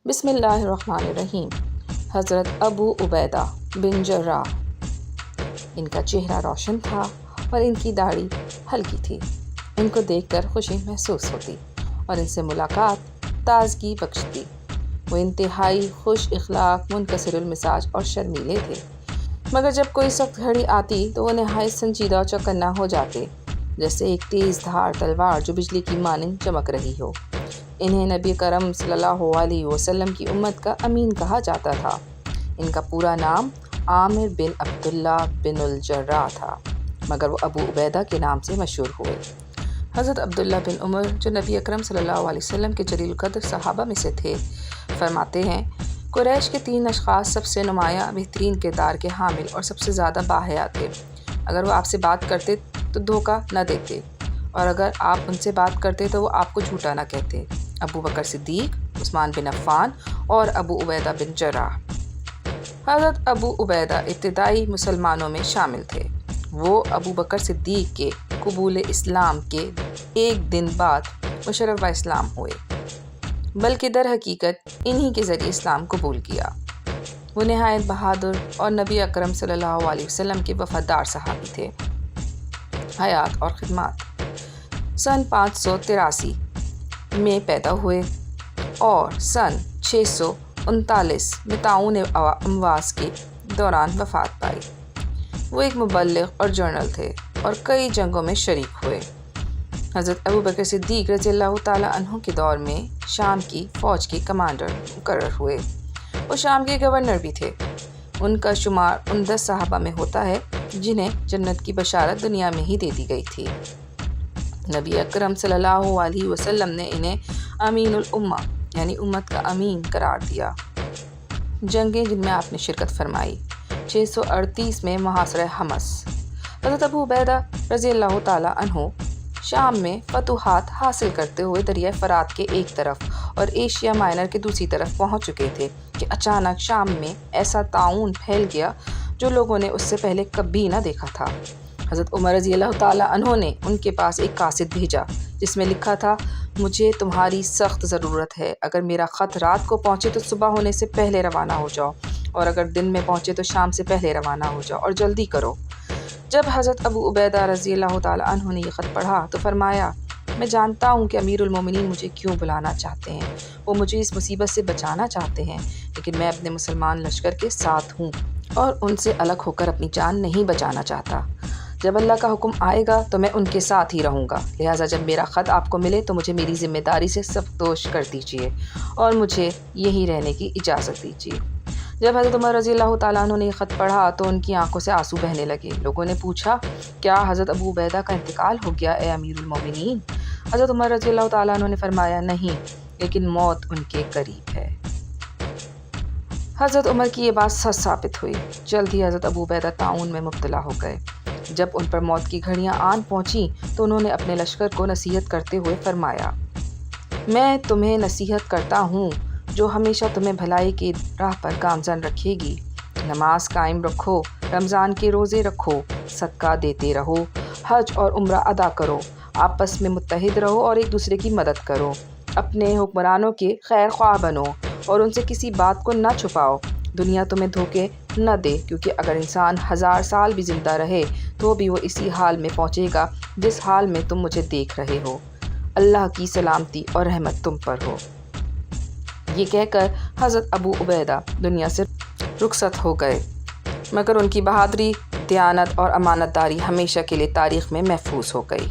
بسم اللہ الرحمن الرحیم۔ حضرت ابو عبیدہ بن جراح، ان کا چہرہ روشن تھا اور ان کی داڑھی ہلکی تھی۔ ان کو دیکھ کر خوشی محسوس ہوتی اور ان سے ملاقات تازگی بخشتی۔ وہ انتہائی خوش اخلاق، منکسر المزاج اور شرمیلے تھے، مگر جب کوئی سخت گھڑی آتی تو وہ نہایت سنجیدہ اور چوکنا ہو جاتے، جیسے ایک تیز دھار تلوار جو بجلی کی مانند چمک رہی ہو۔ انہیں نبی کرم صلی اللہ علیہ وسلم کی امت کا امین کہا جاتا تھا۔ ان کا پورا نام عامر بن عبداللہ بن الجراح تھا، مگر وہ ابو عبیدہ کے نام سے مشہور ہوئے۔ حضرت عبداللہ بن عمر، جو نبی اکرم صلی اللہ علیہ وسلم کے جلیل القدر صحابہ میں سے تھے، فرماتے ہیں، قریش کے 3 اشخاص سب سے نمایاں بہترین کردار کے حامل اور سب سے زیادہ باحیا تھے۔ اگر وہ آپ سے بات کرتے تو دھوکہ نہ دیتے، اور اگر آپ ان سے بات کرتے تو وہ آپ کو جھوٹا نہ کہتے۔ ابو بکر صدیق، عثمان بن عفان اور ابو عبیدہ بن جراح۔ حضرت ابو عبیدہ ابتدائی مسلمانوں میں شامل تھے۔ وہ ابو بکر صدیق کے قبول اسلام کے 1 دن بعد مشرف اسلام ہوئے، بلکہ در حقیقت انہی کے ذریعے اسلام قبول کیا۔ وہ نہایت بہادر اور نبی اکرم صلی اللہ علیہ وسلم کے وفادار صحابی تھے۔ حیات اور خدمات: سن 583 میں پیدا ہوئے اور سن 639 میں طاعون امواس کے دوران وفات پائی۔ وہ ایک مبلغ اور جرنل تھے اور کئی جنگوں میں شریک ہوئے۔ حضرت ابو بکر صدیق رضی اللہ تعالیٰ عنہ کے دور میں شام کی فوج کے کمانڈر مقرر ہوئے۔ وہ شام کے گورنر بھی تھے۔ ان کا شمار ان 10 صحابہ میں ہوتا ہے جنہیں جنت کی بشارت دنیا میں ہی دے دی گئی تھی۔ نبی اکرم صلی اللہ علیہ وسلم نے انہیں امین الامہ یعنی امت کا امین قرار دیا۔ جنگیں جن میں آپ نے شرکت فرمائی: 638 میں محاصرہ حمص۔ حضرت ابو عبیدہ رضی اللہ تعالیٰ عنہ شام میں فتوحات حاصل کرتے ہوئے دریائے فرات کے ایک طرف اور ایشیا مائنر کے دوسری طرف پہنچ چکے تھے کہ اچانک شام میں ایسا طاعون پھیل گیا جو لوگوں نے اس سے پہلے کبھی نہ دیکھا تھا۔ حضرت عمر رضی اللہ تعالیٰ عنہ نے ان کے پاس ایک قاصد بھیجا جس میں لکھا تھا، مجھے تمہاری سخت ضرورت ہے۔ اگر میرا خط رات کو پہنچے تو صبح ہونے سے پہلے روانہ ہو جاؤ، اور اگر دن میں پہنچے تو شام سے پہلے روانہ ہو جاؤ، اور جلدی کرو۔ جب حضرت ابو عبیدہ رضی اللہ تعالیٰ عنہ نے یہ خط پڑھا تو فرمایا، میں جانتا ہوں کہ امیر المومنین مجھے کیوں بلانا چاہتے ہیں۔ وہ مجھے اس مصیبت سے بچانا چاہتے ہیں، لیکن میں اپنے مسلمان لشکر کے ساتھ ہوں اور ان سے الگ ہو کر اپنی جان نہیں بچانا چاہتا۔ جب اللہ کا حکم آئے گا تو میں ان کے ساتھ ہی رہوں گا، لہٰذا جب میرا خط آپ کو ملے تو مجھے میری ذمہ داری سے سبکدوش کر دیجیے اور مجھے یہیں رہنے کی اجازت دیجیے۔ جب حضرت عمر رضی اللہ تعالیٰ عنہ نے یہ خط پڑھا تو ان کی آنکھوں سے آنسو بہنے لگے۔ لوگوں نے پوچھا، کیا حضرت ابو عبیدہ کا انتقال ہو گیا اے امیر المومنین؟ حضرت عمر رضی اللہ تعالیٰ عنہ نے فرمایا، نہیں، لیکن موت ان کے قریب ہے۔ حضرت عمر کی یہ بات سچ ثابت ہوئی۔ جلد ہی حضرت ابو عبیدہ طاعون میں مبتلا ہو گئے۔ جب ان پر موت کی گھڑیاں آن پہنچیں تو انہوں نے اپنے لشکر کو نصیحت کرتے ہوئے فرمایا، میں تمہیں نصیحت کرتا ہوں جو ہمیشہ تمہیں بھلائی کی راہ پر گامزن رکھے گی۔ نماز قائم رکھو، رمضان کے روزے رکھو، صدقہ دیتے رہو، حج اور عمرہ ادا کرو، آپس میں متحد رہو اور ایک دوسرے کی مدد کرو، اپنے حکمرانوں کے خیر خواہ بنو اور ان سے کسی بات کو نہ چھپاؤ۔ دنیا تمہیں دھوکے نہ دے، کیونکہ اگر انسان 1000 سال بھی زندہ رہے تو بھی وہ اسی حال میں پہنچے گا جس حال میں تم مجھے دیکھ رہے ہو۔ اللہ کی سلامتی اور رحمت تم پر ہو۔ یہ کہہ کر حضرت ابو عبیدہ دنیا سے رخصت ہو گئے، مگر ان کی بہادری، دیانت اور امانت داری ہمیشہ کے لیے تاریخ میں محفوظ ہو گئی۔